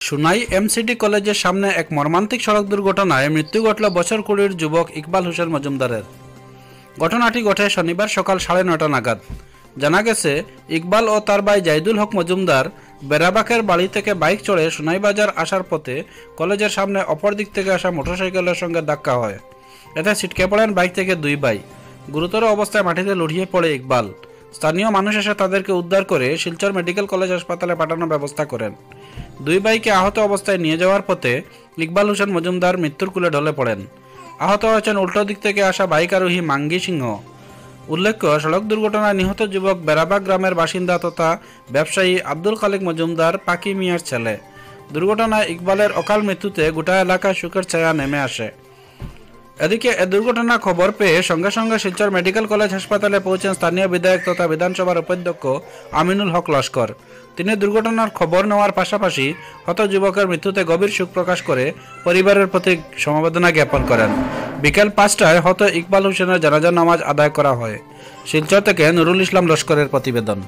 Sunai MCD কলেজের সামনে এক মর্মান্তিক সড়ক দুর্ঘটনায় মৃত্যু ঘটল বছর 20-র যুবক ইকবাল হোসেন মজুমদারের। ঘটনাটি ঘটে শনিবার সকাল 9:30 নাগাদ। জানা গেছে, ইকবাল ও তার ভাই জাইদুল হক মজুমদার বেরাবাকের বাড়ি থেকে বাইক চড়ে সুনাই বাজার আসার পথে কলেজের সামনে অপর দিক থেকে আসা মোটরসাইকেলের সঙ্গে ধাক্কা হয়। এতে ছিটকে পড়েন বাইক থেকে দুই ভাই। গুরুতর অবস্থায় মাটিতে লুটিয়ে পড়ে ইকবাল। স্থানীয় মানুষ এসে তাদেরকে উদ্ধার করে শিলচর মেডিকেল কলেজ হাসপাতালে পাঠানোর ব্যবস্থা করেন। দুই ভাইকে আহত অবস্থায় নিয়ে যাওয়ার পথে ইকবাল হোসেন মজুমদার মৃত্যুর কোলে ঢলে পড়েন। আহত হয়েছেন উল্টো দিক থেকে আসা বাইক আরোহী মাঙ্গি সিংহ। উল্লেখ্য, সড়ক দুর্ঘটনায় নিহত যুবক বেরাবাগ গ্রামের বাসিন্দা তথা ব্যবসায়ী আব্দুল খালিক মজুমদার পাকি মিয়ার ছেলে। দুর্ঘটনায় ইকবালের অকাল মৃত্যুতে গোটা এলাকায় শোকের ছায়া নেমে আসে। এদিকে এ দুর্ঘটনার খবর পেয়ে সঙ্গে সঙ্গে শিলচর মেডিকেল কলেজ হাসপাতালে পৌঁছেন স্থানীয় বিধায়ক তথা বিধানসভার উপাধ্যক্ষ আমিনুল হক লস্কর। তিনি দুর্ঘটনার খবর নেওয়ার পাশাপাশি হত যুবকের মৃত্যুতে গভীর শোক প্রকাশ করে পরিবারের প্রতি সমবেদনা জ্ঞাপন করেন। বিকেল 5টায় হত ইকবাল হোসেনের জানাজা নামাজ আদায় করা হয়। শিলচর থেকে নুরুল ইসলাম লস্করের প্রতিবেদন।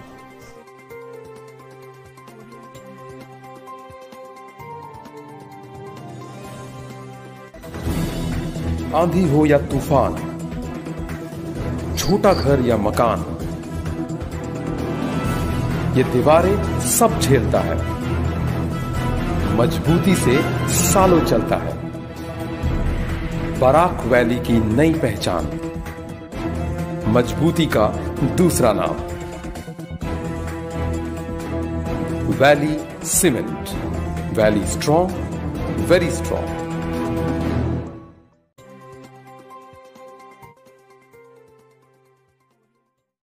आंधी हो या तूफान, छोटा घर या मकान, ये दीवारें सब झेलता है, मजबूती से सालों चलता है। बराक वैली की नई पहचान, मजबूती का दूसरा नाम, valley cement. Valley strong, very strong.